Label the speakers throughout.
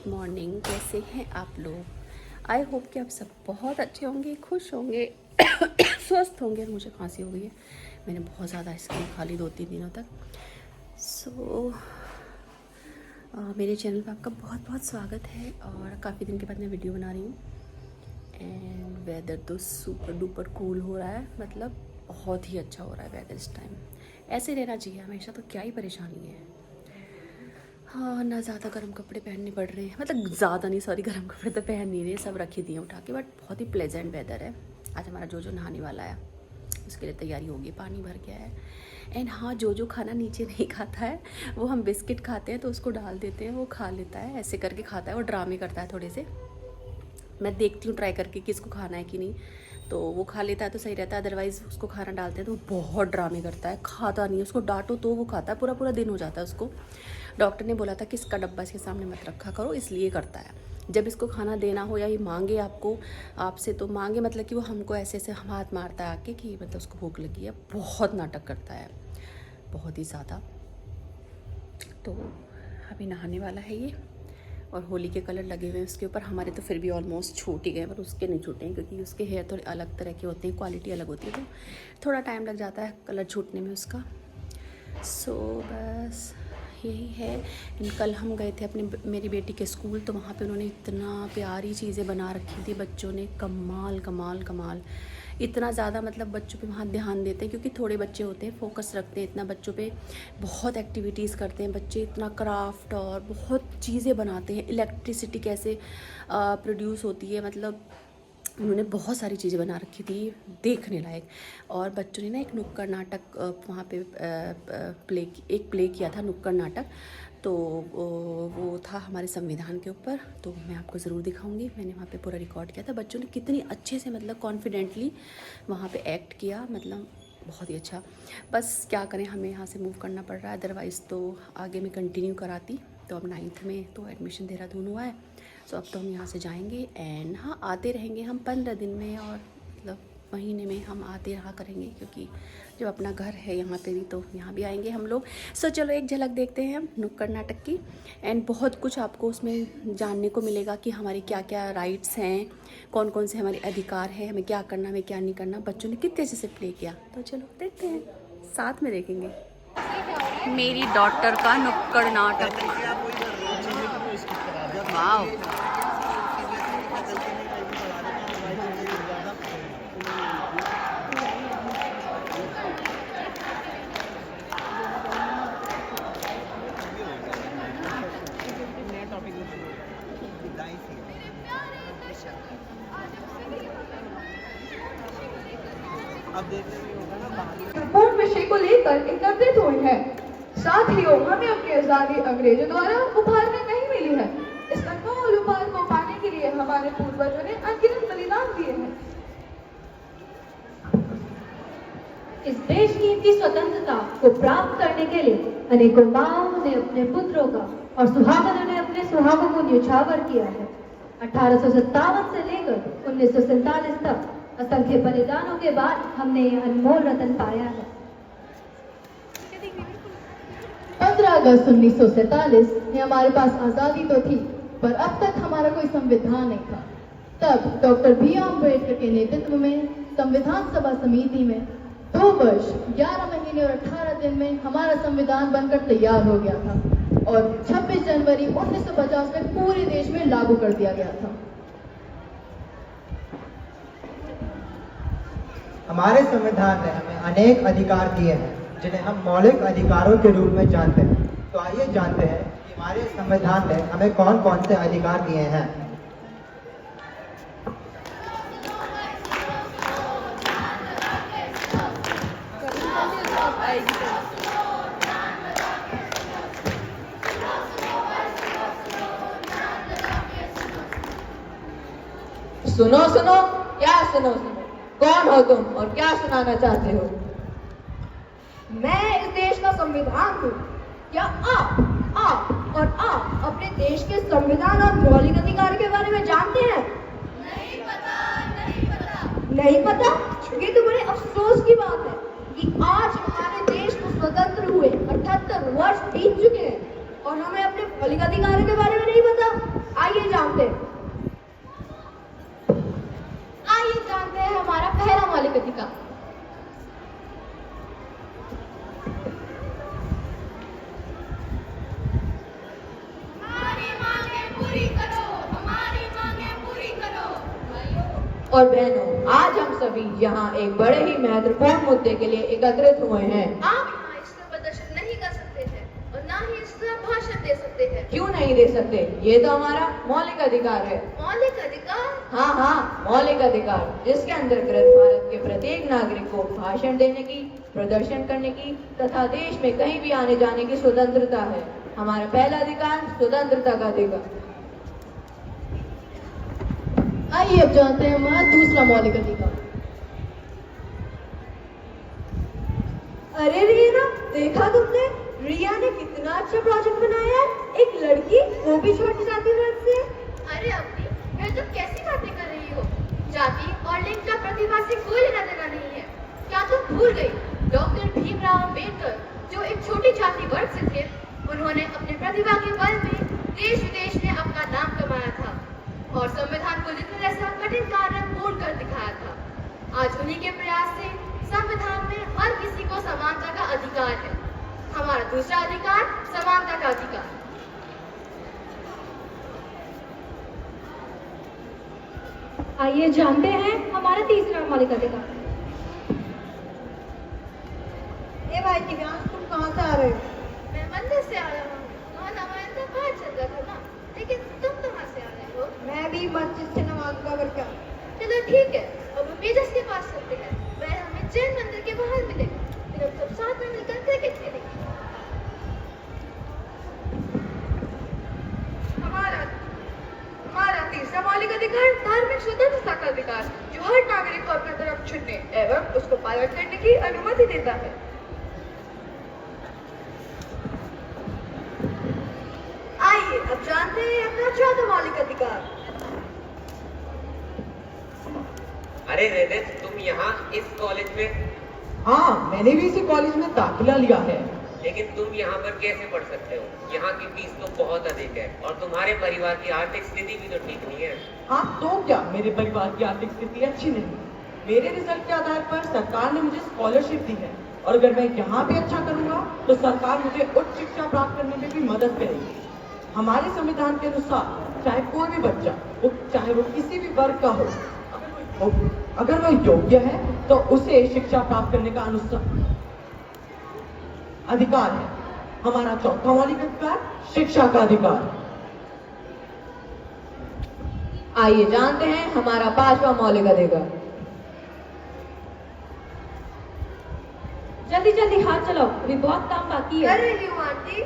Speaker 1: Good morning. कैसे हैं आप लोग? आई होप कि आप सब बहुत अच्छे होंगे, खुश होंगे, स्वस्थ होंगे। मुझे खांसी हो गई है, मैंने बहुत ज़्यादा आइसक्रीम खा ली 2-3 दिनों तक। मेरे चैनल पर आपका बहुत बहुत स्वागत है। और काफ़ी दिन के बाद मैं वीडियो बना रही हूँ। एंड वेदर तो सुपर डुपर कूल हो रहा है, मतलब बहुत ही अच्छा हो रहा है वेदर इस टाइम। ऐसे रहना चाहिए हमेशा, तो क्या ही परेशानी है। हाँ, ना ज़्यादा गर्म कपड़े पहनने पड़ रहे हैं, मतलब ज़्यादा नहीं, सॉरी, गर्म कपड़े तो पहन नहीं रहे, सब रख ही दिए उठा के। बट बहुत ही प्लेजेंट वेदर है। आज हमारा जो नहाने वाला है उसके लिए तैयारी होगी, पानी भर गया है। एंड हाँ, जो खाना नीचे नहीं खाता है वो हम बिस्किट खाते हैं तो उसको डाल देते हैं, वो खा लेता है, ऐसे करके खाता है। वो ड्रामे करता है थोड़े से, मैं देखती हूँ ट्राई करके कि इसको खाना है कि नहीं, तो वो खा लेता है तो सही रहता है। अदरवाइज़ उसको खाना डालते हैं तो वो बहुत ड्रामे करता है, खाता नहीं है। उसको डांटो तो वो खाता है, पूरा पूरा दिन हो जाता है उसको। डॉक्टर ने बोला था कि इसका डब्बा इसके सामने मत रखा करो, इसलिए करता है। जब इसको खाना देना हो या ये मांगे आपसे तो मांगे, मतलब कि वो हमको ऐसे ऐसे हम हाथ मारता है आके कि मतलब उसको भूख लगी है। बहुत नाटक करता है, बहुत ही ज़्यादा। तो अभी नहाने वाला है ये, और होली के कलर लगे हुए हैं उसके ऊपर। हमारे तो फिर भी ऑलमोस्ट छूट ही गए, पर उसके नहीं छूटे हैं क्योंकि उसके हेयर थोड़े अलग तरह के होते हैं, क्वालिटी अलग होती है, तो थोड़ा टाइम लग जाता है कलर छूटने में उसका। सो बस यही है। कल हम गए थे मेरी बेटी के स्कूल, तो वहाँ पे उन्होंने इतना प्यारी चीज़ें बना रखी थी बच्चों ने, कमाल कमाल कमाल। इतना ज़्यादा मतलब बच्चों पे वहाँ ध्यान देते हैं क्योंकि थोड़े बच्चे होते हैं, फोकस रखते हैं इतना बच्चों पे। बहुत एक्टिविटीज़ करते हैं बच्चे, इतना क्राफ्ट और बहुत चीज़ें बनाते हैं। इलेक्ट्रिसिटी कैसे प्रोड्यूस होती है, मतलब उन्होंने बहुत सारी चीज़ें बना रखी थी देखने लायक। और बच्चों ने ना एक नुक्कड़ नाटक वहाँ पे प्ले किया था, नुक्कड़ नाटक। तो वो था हमारे संविधान के ऊपर, तो मैं आपको ज़रूर दिखाऊंगी। मैंने वहाँ पे पूरा रिकॉर्ड किया था। बच्चों ने कितनी अच्छे से, मतलब कॉन्फिडेंटली वहाँ पे एक्ट किया, मतलब बहुत ही अच्छा। बस क्या करें, हमें यहाँ से मूव करना पड़ रहा है, अदरवाइज़ तो आगे में कंटिन्यू कराती। तो अब 9th में तो एडमिशन देहरादून हुआ है, तो अब तो हम यहाँ से जाएंगे। एंड हाँ, आते रहेंगे हम 15 दिन में, और मतलब महीने में हम आते रहा करेंगे, क्योंकि जब अपना घर है यहाँ पे भी तो यहाँ भी आएंगे हम लोग। सो चलो एक झलक देखते हैं नुक्कड़ नाटक की। एंड बहुत कुछ आपको उसमें जानने को मिलेगा कि हमारे क्या क्या राइट्स हैं, कौन कौन से हमारे अधिकार है, हमें क्या करना, हमें क्या नहीं करना। बच्चों ने कितने अच्छे से प्ले किया, तो चलो देखते हैं, साथ में देखेंगे मेरी डॉटर का नुक्कड़ नाटक। वाओ,
Speaker 2: महत्वपूर्ण विषय को लेकर एकत्रित हुए हैं। साथियों, हमें अपनी आजादी अंग्रेजों द्वारा उपहार में नहीं मिली है। इस अनमोल उपहार को पाने के लिए हमारे पूर्वजों ने अनगिनत बलिदान दिए हैं।
Speaker 3: इस देश की इनकी स्वतंत्रता को प्राप्त करने के लिए अनेकों माओं ने अपने पुत्रों का और सुहागनों ने अपने सुहागों को न्यौछावर किया है। 1857 से लेकर 1947 तक असंख्य बलिदानों के बाद हमने ये अनमोल रत्न पाया है।
Speaker 2: 15 अगस्त 1947 में हमारे पास आजादी तो थी, पर अब तक हमारा कोई संविधान नहीं था। तब डॉक्टर भीम अम्बेडकर के नेतृत्व में संविधान सभा समिति में 2 वर्ष 11 महीने और 18 दिन में हमारा संविधान बनकर तैयार हो गया था, और 26 जनवरी 1950 में पूरे देश में लागू कर दिया गया था।
Speaker 4: हमारे संविधान ने हमें अनेक अधिकार दिए हैं, जिन्हें हम मौलिक अधिकारों के रूप में जानते हैं। तो आइए जानते हैं कि हमारे संविधान ने हमें कौन कौन से अधिकार दिए हैं।
Speaker 2: सुनो सुनो, क्या सुनो सुनो, कौन हो तुम और क्या सुनाना चाहते हो? मैं इस देश का संविधान हूँ। क्या आप अपने देश के संविधान और मौलिक अधिकार के बारे में जानते हैं? नहीं पता? ये तो बड़े अफसोस की बात है कि आज हमारे देश को स्वतंत्र हुए 78 वर्ष बीत चुके हैं और हमें अपने मौलिक अधिकारों के बारे में नहीं पता।
Speaker 3: आइए जानते हैं हमारा पहला मौलिक अधिकार।
Speaker 5: और बहनों, आज हम सभी यहाँ एक बड़े ही महत्वपूर्ण मुद्दे के लिए एकत्रित हुए हैं।
Speaker 1: आप यहाँ इस तरह प्रदर्शन नहीं कर सकते हैं और ना ही इस तरह भाषण दे सकते हैं।
Speaker 5: क्यों नहीं दे सकते? ये तो हमारा मौलिक अधिकार है।
Speaker 1: मौलिक अधिकार?
Speaker 5: हाँ, मौलिक अधिकार, जिसके अंतर्गत भारत के प्रत्येक नागरिक को भाषण देने की, प्रदर्शन करने की तथा देश में कहीं भी आने जाने की स्वतंत्रता है। हमारा पहला अधिकार स्वतंत्रता का अधिकार।
Speaker 2: आइए अब जानते हैं हमारा दूसरा मौलिक अधिकार।
Speaker 3: अरे रिया, देखा तुमने? रिया ने कितना अच्छा प्रोजेक्ट बनाया है। एक लड़की, वो भी छोटी जाति वर्ग से।
Speaker 1: अरे अम्मी, मैं तो कैसी बातें कर रही हो? जाति और लिंग का प्रतिभा से कोई लेना देना नहीं है। क्या तुम भूल गई? डॉक्टर भीमराव अम्बेडकर जो एक छोटी जाति वर्ग से थे, उन्होंने अपने प्रतिभा के बल में देश विदेश में अपना नाम कमाया था और संविधान को लिखने जैसा कठिन कार्य पूर्ण कर दिखाया था। आज उन्हीं के प्रयास से संविधान में हर किसी को समानता का अधिकार है। हमारा दूसरा अधिकार समानता का अधिकार।
Speaker 3: आइए जानते हैं हमारा तीसरा मौलिक अधिकार।
Speaker 5: ए भाई दिव्यांश, तुम कहाँ से आ रहे हो?
Speaker 1: मैं मंदिर से आया हूँ। वहाँ तो बाहर चल रहा था ना, लेकिन तुम कहाँ से आ रहे हो?
Speaker 5: मैं भी मस्जिद से नमाज का क्या।
Speaker 1: चलो ठीक है, अब हम मेजस के पास चलते हैं। वह हमें जैन मंदिर के बाहर मिलेगा, फिर हम सब साथ में मिलकर क्रिकेट खेलेंगे।
Speaker 6: हमारा तीसरा मौलिक अधिकार धार्मिक स्वतंत्रता का अधिकार, जो हर नागरिक को अपना धर्म चुनने एवं उसको पालन करने की अनुमति देता है। आइए अब जानते हैं अपना चौथा मौलिक अधिकार।
Speaker 7: अरे वेदित, तुम यहाँ इस कॉलेज में?
Speaker 4: हाँ, मैंने भी इसी कॉलेज में दाखिला लिया है।
Speaker 7: लेकिन तुम यहाँ पर कैसे पढ़ सकते हो? यहाँ की फीस तो बहुत अधिक है और तुम्हारे परिवार की आर्थिक स्थिति भी तो ठीक नहीं है।
Speaker 8: हाँ तो क्या, मेरे परिवार की आर्थिक स्थिति अच्छी नहीं। मेरे रिजल्ट के आधार पर सरकार ने मुझे स्कॉलरशिप दी है और अगर मैं यहाँ पे अच्छा करूँगा तो सरकार मुझे उच्च शिक्षा प्राप्त करने में भी मदद करेगी। हमारे संविधान के अनुसार चाहे कोई भी बच्चा, चाहे वो किसी भी वर्ग का हो, अगर वह योग्य है तो उसे शिक्षा प्राप्त करने का अधिकार है। हमारा चौथा मौलिक अधिकार शिक्षा का अधिकार।
Speaker 5: आइए जानते हैं हमारा पांचवा मौलिक अधिकार।
Speaker 3: जल्दी जल्दी हाथ चलाओ, अभी बहुत काम बाकी है।
Speaker 6: अरे यू आंटी,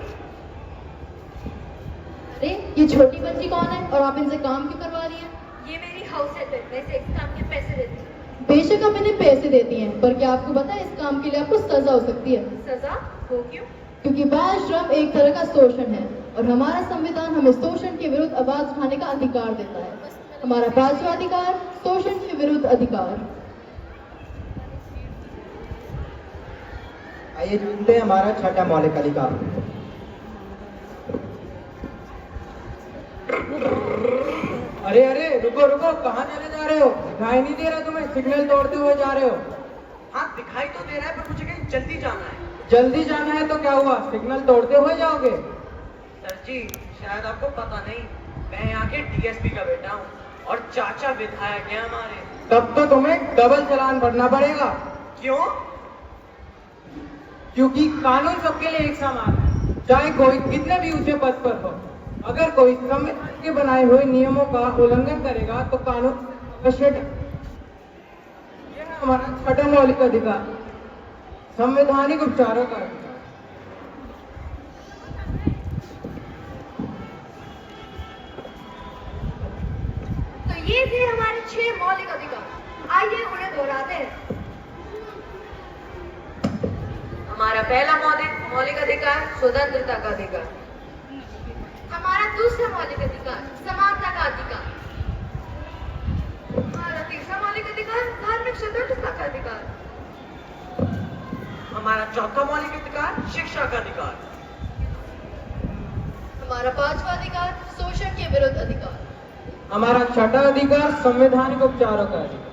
Speaker 2: अरे ये छोटी बच्ची कौन है और आप इनसे काम क्यों करवा रही हैं?
Speaker 1: ये मेरी हाउस हेल्प है, वैसे इस काम के पैसे देती हूँ।
Speaker 2: बेशक आप इन्हें पैसे देती हैं, पर क्या आपको पता है इस काम के लिए आपको सजा हो सकती है?
Speaker 1: सजा? वो क्यों?
Speaker 2: क्योंकि बाल श्रम एक तरह का शोषण है और हमारा संविधान हमें शोषण के विरुद्ध आवाज उठाने का अधिकार देता है। हमारा पांचवा अधिकार शोषण के विरुद्ध अधिकार।
Speaker 4: आइए जानते हैं हमारा छठा मौलिक अधिकार।
Speaker 8: अरे अरे रुको रुको, कहाँ चले जा रहे हो? दिखाई नहीं दे रहा तुम्हें? सिग्नल तोड़ते हुए जा रहे हो?
Speaker 9: हाँ दिखाई तो दे रहा है, पर मुझे कहीं जल्दी जाना है।
Speaker 8: जल्दी जाना है तो क्या हुआ, सिग्नल तोड़ते हुए जाओगे?
Speaker 9: सर जी, शायद आपको पता नहीं, मैं यहाँ के डीएसपी का बेटा हूँ और चाचा विधायक हैं हमारे।
Speaker 8: तब तो तुम्हें डबल चालान भरना पड़ेगा।
Speaker 9: क्यों?
Speaker 8: क्योंकि कानून सबके लिए एक समान है, चाहे कोई कितने भी ऊंचे पद पर हो। अगर कोई संविधान के बनाए हुए नियमों का उल्लंघन करेगा तो कानून अवश्य। यह है हमारा छठा मौलिक अधिकार, संवैधानिक उपचारों का अधिकार।
Speaker 6: तो ये थे हमारे 6 मौलिक अधिकार। आइए उन्हें दोहराते हैं।
Speaker 5: हमारा पहला मौलिक अधिकार स्वतंत्रता का अधिकार।
Speaker 1: हमारा दूसरा मौलिक अधिकार समानता का अधिकार।
Speaker 6: हमारा तीसरा मौलिक अधिकार धार्मिक स्वतंत्रता का अधिकार।
Speaker 9: हमारा चौथा मौलिक अधिकार शिक्षा का अधिकार।
Speaker 2: हमारा पांचवा अधिकार शोषण के विरुद्ध अधिकार।
Speaker 8: हमारा छठा अधिकार संवैधानिक उपचारों का अधिकार।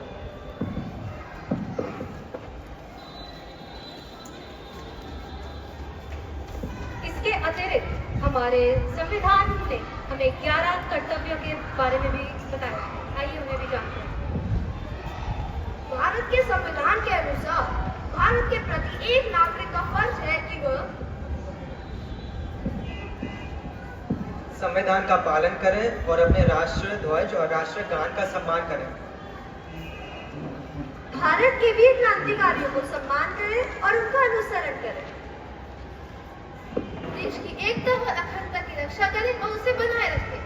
Speaker 3: इसके अतिरिक्त हमारे संविधान ने हमें 11 कर्तव्यों के बारे में भी बताया। आइए उन्हें भी जानते हैं।
Speaker 6: भारत के संविधान के अनुसार भारत के प्रति एक नागरिक का फर्ज है कि वह
Speaker 4: संविधान का पालन करें और अपने राष्ट्र ध्वज और राष्ट्रगान का सम्मान करें।
Speaker 6: भारत के वीर क्रांतिकारियों को सम्मान करें और उनका अनुसरण करें।
Speaker 2: देश की एकता व अखंडता की रक्षा करें और उसे बनाए रखें।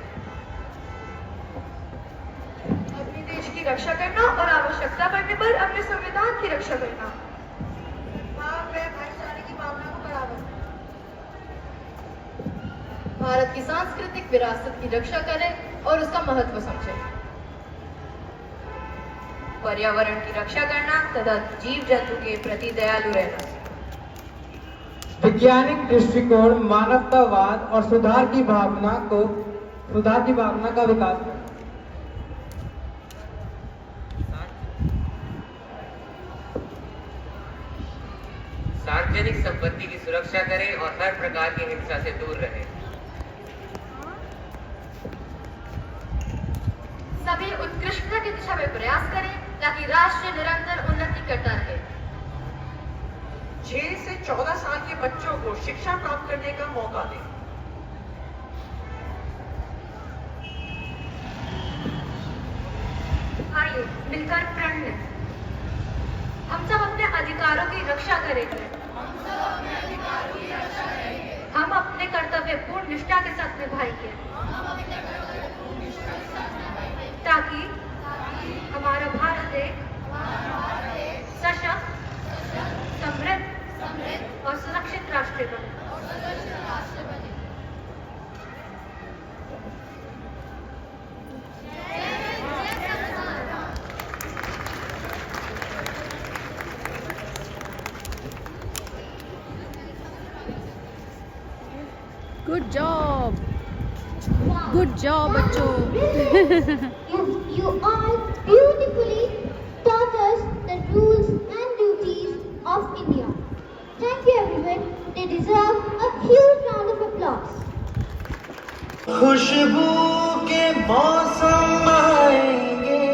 Speaker 6: अपने देश की रक्षा करना और आवश्यकता पड़ने पर अपने संविधान की रक्षा करना।
Speaker 2: भाईचारे की भावना को बढ़ावा दें। भारत की सांस्कृतिक विरासत की रक्षा करें और उसका महत्व समझें।
Speaker 5: पर्यावरण की रक्षा करना तथा जीव जंतु के प्रति दयालु रहना।
Speaker 8: वैज्ञानिक दृष्टिकोण, मानवतावाद और सुधार की भावना का विकास करना।
Speaker 7: सार्वजनिक संपत्ति की सुरक्षा करें और हर प्रकार की हिंसा से दूर रहें।
Speaker 2: सभी उत्कृष्टता की दिशा में प्रयास करें ताकि राष्ट्र निरंतर उन्नति करता रहे।
Speaker 8: 6 से 14 साल के बच्चों को शिक्षा प्राप्त करने का मौका दें।
Speaker 3: आइए मिलकर प्रण लें। हम सब अपने अधिकारों की रक्षा करेंगे। हम अपने कर्तव्य पूर्ण निष्ठा के साथ निभाएंगे ताकि हमारा भारत एक सशक्त, समृद्ध और सुरक्षित राष्ट्र बने।
Speaker 1: गुड जॉब बच्चों।
Speaker 10: You all beautifully taught us the rules and duties of India. Thank you everyone. They deserve a huge round of applause.
Speaker 11: खुशबू के मौसम आएंगे,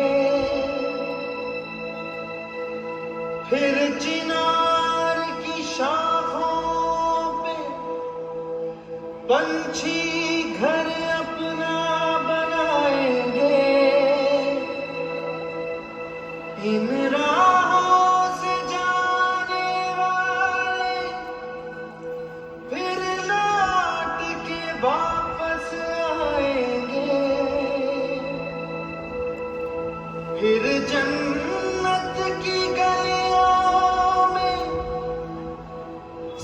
Speaker 11: फिर चिनार की शाखों पे पंछी घर अपना बनाएंगे। इन राहों से जाने वाले फिर लौट के वापस आएंगे। फिर जन्नत की गलियों में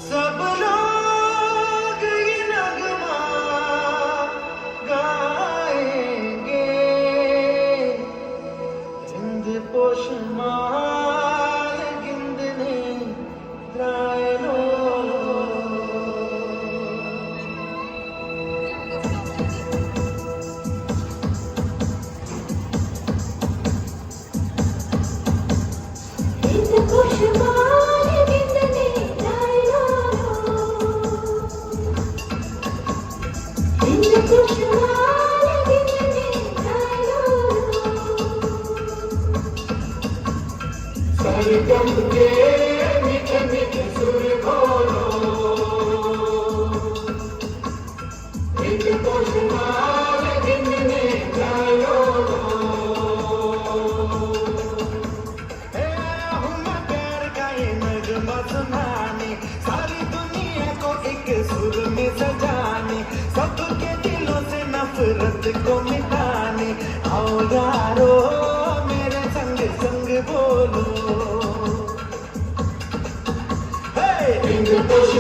Speaker 11: सब लोग ये नगमा गाएंगे। जिंद पोशमाल गिंदने द्रायलो। सरगम के मीठे मीठे सुर बोलो, एक पोशमाल गिनने जायो। हूँ मैं प्यार का ये नगमा सुनाने, सारी दुनिया को एक सुर में सजाने, सबके दिलों से नफरत को मिटाने। आओ यारो मेरे संग संग बोलो। Hey, in the bush,